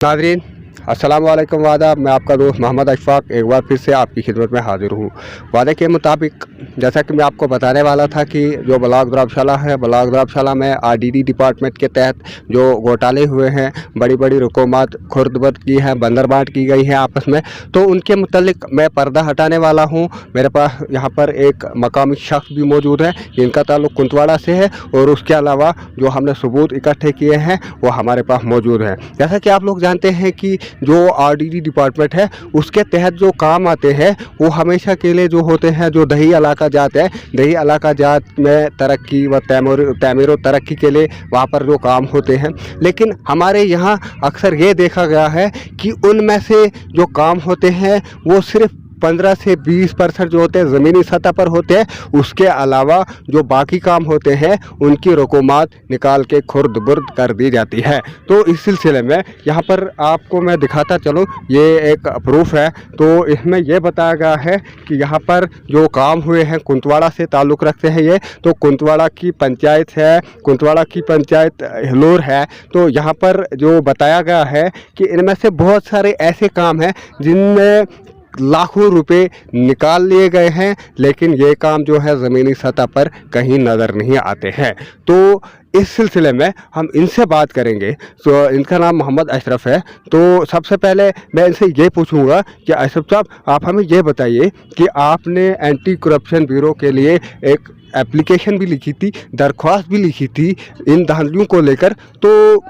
नाज़रीन अस्सलाम वालेकुम वादा मैं आपका दोस्त मोहम्मद अशफाक एक बार फिर से आपकी खिदमत में हाज़िर हूँ। वादे के मुताबिक जैसा कि मैं आपको बताने वाला था कि जो ब्लॉक धर्मशाला है, ब्लॉक धर्मशाला में आरडीडी डिपार्टमेंट के तहत जो घोटाले हुए हैं, बड़ी बड़ी रकूमत खुर्द-बुर्द की है, बंदरबांट की गई है आपस में, तो उनके मुतल्लिक मैं पर्दा हटाने वाला हूँ। मेरे पास यहाँ पर एक मकामी शख्स भी मौजूद है जिनका ताल्लुक़ कुंतवाड़ा से है और उसके अलावा जो हमने सबूत इकट्ठे किए हैं वो हमारे पास मौजूद हैं। जैसा कि आप लोग जानते हैं कि जो आरडीडी डिपार्टमेंट है उसके तहत जो काम आते हैं वो हमेशा के लिए जो होते हैं, जो दही इलाका जात है, दही इलाका जात में तरक्की व तमीर व तरक्की के लिए वहाँ पर जो काम होते हैं। लेकिन हमारे यहाँ अक्सर ये देखा गया है कि उनमें से जो काम होते हैं वो सिर्फ़ 15 से 20% जो होते हैं ज़मीनी सतह पर होते हैं, उसके अलावा जो बाकी काम होते हैं उनकी रकूमत निकाल के खुर्द बुर्द कर दी जाती है। तो इस सिलसिले में यहाँ पर आपको मैं दिखाता चलूँ, ये एक प्रूफ है। तो इसमें यह बताया गया है कि यहाँ पर जो काम हुए हैं कुंतवाड़ा से ताल्लुक़ रखते हैं ये, तो कुंतवाड़ा की पंचायत है, कुंतवाड़ा की पंचायत हिलोर है। तो यहाँ पर जो बताया गया है कि इनमें से बहुत सारे ऐसे काम हैं जिनमें लाखों रुपए निकाल लिए गए हैं, लेकिन ये काम जो है ज़मीनी सतह पर कहीं नज़र नहीं आते हैं। तो इस सिलसिले में हम इनसे बात करेंगे। तो इनका नाम मोहम्मद अशरफ है। तो सबसे पहले मैं इनसे ये पूछूंगा कि अशरफ साहब, आप हमें ये बताइए कि आपने एंटी करप्शन ब्यूरो के लिए एक एप्लीकेशन भी लिखी थी, दरख्वास्त भी लिखी थी इन धांधलियों को लेकर, तो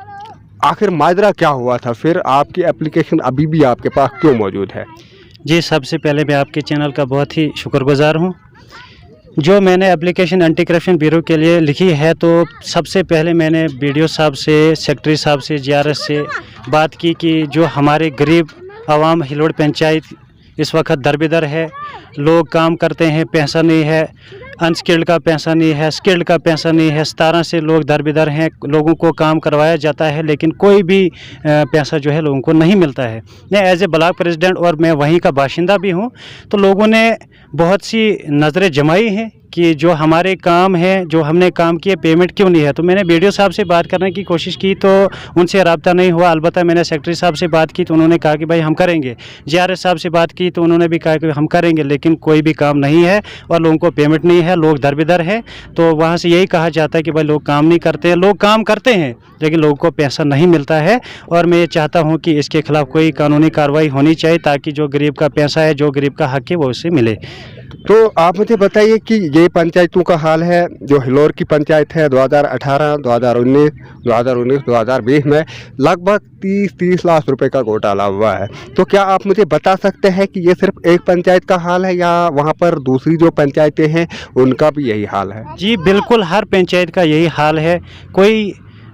आखिर माजरा क्या हुआ था? फिर आपकी एप्लीकेशन अभी भी आपके पास क्यों मौजूद है? जी, सबसे पहले मैं आपके चैनल का बहुत ही शुक्रगुज़ार हूँ। जो मैंने एप्लीकेशन एंटी करप्शन ब्यूरो के लिए लिखी है, तो सबसे पहले मैंने बीडीओ साहब से, सेक्रेटरी साहब से, जीआरएस से बात की कि जो हमारे गरीब आवाम हिलोड़ पंचायत इस वक्त दरबेदर है, लोग काम करते हैं, पैसा नहीं है, अनस्किल्ड का पैसा नहीं है, स्किल्ड का पैसा नहीं है, 17 से लोग दरबेदर हैं, लोगों को काम करवाया जाता है लेकिन कोई भी पैसा जो है लोगों को नहीं मिलता है। मैं एज ए ब्लॉक प्रेसिडेंट और मैं वहीं का बाशिंदा भी हूं, तो लोगों ने बहुत सी नज़रें जमाई हैं कि जो हमारे काम हैं, जो हमने काम किए, पेमेंट क्यों नहीं है। तो मैंने बीडीओ साहब से बात करने की कोशिश की तो उनसे रब्ता नहीं हुआ। अलबत्ता मैंने सेक्रेटरी साहब से बात की तो उन्होंने कहा कि भाई हम करेंगे। जीआरएस साहब से बात की तो उन्होंने भी कहा कि हम करेंगे, लेकिन कोई भी काम नहीं है और लोगों को पेमेंट नहीं है, लोग दरबेदर हैं। तो वहाँ से यही कहा जाता है कि भाई लोग काम नहीं करते हैं, लोग काम करते हैं लेकिन लोगों को पैसा नहीं मिलता है। और मैं ये चाहता हूँ कि इसके खिलाफ़ कोई कानूनी कार्रवाई होनी चाहिए ताकि जो गरीब का पैसा है, जो गरीब का हक है, वो उससे मिले। तो आप मुझे बताइए कि ये पंचायतों का हाल है, जो हिलोर की पंचायत है 2018, 2019, 2020 में लगभग 30 लाख रुपए का घोटाला हुआ है। तो क्या आप मुझे बता सकते हैं कि ये सिर्फ एक पंचायत का हाल है या वहाँ पर दूसरी जो पंचायतें हैं उनका भी यही हाल है? जी बिल्कुल, हर पंचायत का यही हाल है। कोई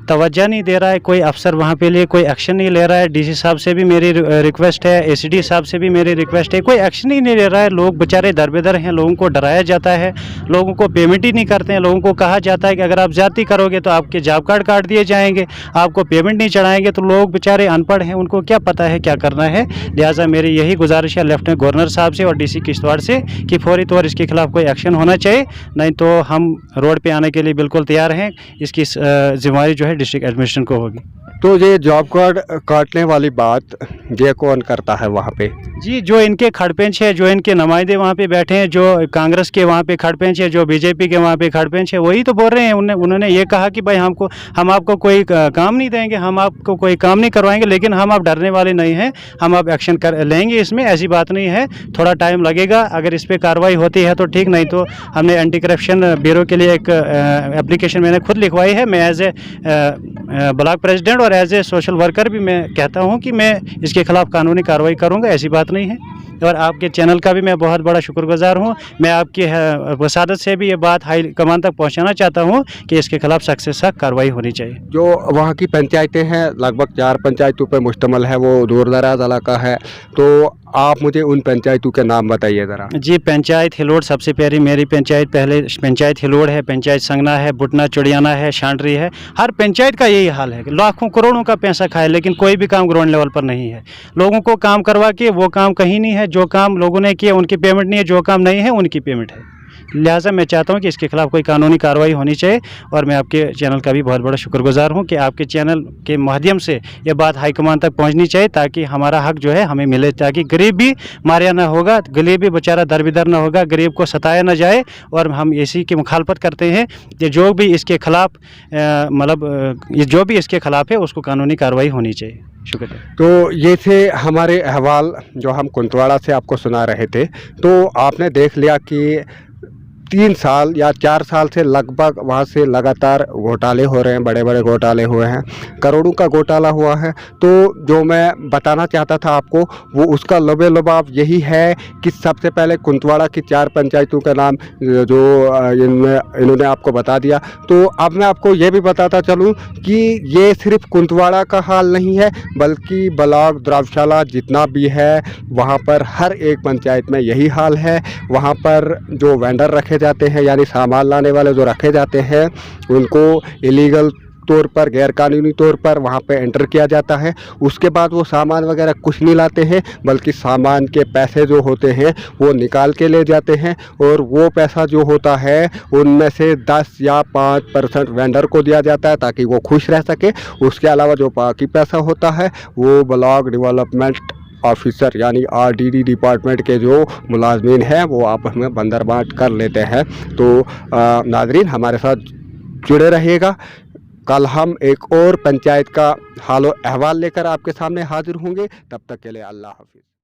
तवज्जो नहीं दे रहा है, कोई अफसर वहाँ पे लिए कोई एक्शन नहीं ले रहा है। डीसी साहब से भी मेरी रिक्वेस्ट है, एसीडी साहब से भी मेरी रिक्वेस्ट है, कोई एक्शन ही नहीं ले रहा है। लोग बेचारे दरबेदर हैं, लोगों को डराया जाता है, लोगों को पेमेंट ही नहीं करते हैं। लोगों को कहा जाता है कि अगर आप ज्यादती करोगे तो आपके जॉब कार्ड काट दिए जाएंगे, आपको पेमेंट नहीं चढ़ाएंगे। तो लोग बेचारे अनपढ़ हैं, उनको क्या पता है क्या करना है। लिहाजा मेरी यही गुजारिश है लेफ्टिनेंट गवर्नर साहब से और डीसी किश्तवाड़ से कि फौरी तौर इसके खिलाफ कोई एक्शन होना चाहिए, नहीं तो हम रोड पे आने के लिए बिल्कुल तैयार हैं। इसकी जिम्मेदारी जो है डिस्ट्रिक्ट एडमिनिस्ट्रेशन को होगी। तो ये जॉब कार्ड काटने वाली बात ये कौन करता है वहाँ पे? जी, जो इनके खड़पेंच है, जो इनके नुमाइंदे वहाँ पे बैठे हैं, जो कांग्रेस के वहाँ पे खड़पेंच है, जो बीजेपी के वहाँ पे खड़पेंच है, वही तो बोल रहे हैं। उन्होंने ये कहा कि भाई हम आपको कोई काम नहीं देंगे, हम आपको कोई काम नहीं करवाएंगे, लेकिन हम आप डरने वाले नहीं हैं, हम आप एक्शन कर लेंगे। इसमें ऐसी बात नहीं है, थोड़ा टाइम लगेगा। अगर इस पर कार्रवाई होती है तो ठीक, नहीं तो हमने एंटी करप्शन ब्यूरो के लिए एक एप्लीकेशन मैंने खुद लिखवाई है। मैं एज ए ब्लॉक प्रेसिडेंट और एज ए सोशल वर्कर भी मैं कहता हूं कि मैं इसके खिलाफ कानूनी कार्रवाई करूंगा, ऐसी बात नहीं है। और आपके चैनल का भी मैं बहुत बड़ा शुक्रगुजार हूं। मैं आपकी वसादत से भी ये बात हाई कमान तक पहुंचाना चाहता हूं कि इसके खिलाफ सख्त से सख्त कार्रवाई होनी चाहिए। जो वहाँ की पंचायतें हैं लगभग 4 पंचायतों पर मुश्तमिल है, वो दूर दराज इलाका है, तो आप मुझे उन पंचायतों के नाम बताइए ज़रा। जी, पंचायत हिलोड़ सबसे पहले मेरी पंचायत, पहले पंचायत हिलोड़ है, पंचायत संगना है, बुटना चुड़ियाना है, शांडरी है। हर पंचायत का यही हाल है कि लाखों करोड़ों का पैसा खाए लेकिन कोई भी काम ग्राउंड लेवल पर नहीं है। लोगों को काम करवा के वो काम कहीं नहीं है, जो काम लोगों ने किए उनकी पेमेंट नहीं है, जो काम नहीं है उनकी पेमेंट है। लिहाजा मैं चाहता हूँ कि इसके खिलाफ कोई कानूनी कार्रवाई होनी चाहिए। और मैं आपके चैनल का भी बहुत बड़ा शुक्रगुजार हूँ कि आपके चैनल के माध्यम से ये बात हाईकमान तक पहुँचनी चाहिए, ताकि हमारा हक जो है हमें मिले, ताकि गरीब भी मारिया ना होगा, गरीब भी बेचारा दरबदर ना होगा, गरीब को सताया ना जाए। और हम इसी की मुखालफत करते हैं कि जो भी इसके खिलाफ जो भी इसके खिलाफ है उसको कानूनी कार्रवाई होनी चाहिए। शुक्रिया। तो ये थे हमारे अहवाल जो हम कुंतवाड़ा से आपको सुना रहे थे। तो आपने देख लिया कि 3 साल या 4 साल से लगभग वहाँ से लगातार घोटाले हो रहे हैं, बड़े बड़े घोटाले हुए हैं, करोड़ों का घोटाला हुआ है। तो जो मैं बताना चाहता था आपको, वो उसका लबे-लबाब यही है कि सबसे पहले कुंतवाड़ा की 4 पंचायतों का नाम जो इन्होंने आपको बता दिया। तो अब मैं आपको ये भी बताता चलूँ कि ये सिर्फ कुंतवाड़ा का हाल नहीं है, बल्कि ब्लॉक द्रावशाला जितना भी है वहाँ पर हर एक पंचायत में यही हाल है। वहाँ पर जो वेंडर रखे जाते हैं, यानी सामान लाने वाले जो रखे जाते हैं, उनको इलीगल तौर पर, गैरकानूनी तौर पर वहाँ पे एंटर किया जाता है। उसके बाद वो सामान वगैरह कुछ नहीं लाते हैं, बल्कि सामान के पैसे जो होते हैं वो निकाल के ले जाते हैं। और वो पैसा जो होता है उनमें से 10 या 5% वेंडर को दिया जाता है ताकि वो खुश रह सके। उसके अलावा जो बाकी पैसा होता है वो ब्लॉक डेवलपमेंट ऑफिसर यानी आरडीडी डिपार्टमेंट के जो मुलाजमीन हैं वो आपस में बंदर बांट कर लेते हैं। तो नाजरीन, हमारे साथ जुड़े रहिएगा। कल हम एक और पंचायत का हालो अहवाल लेकर आपके सामने हाजिर होंगे। तब तक के लिए अल्लाह हाफिज़।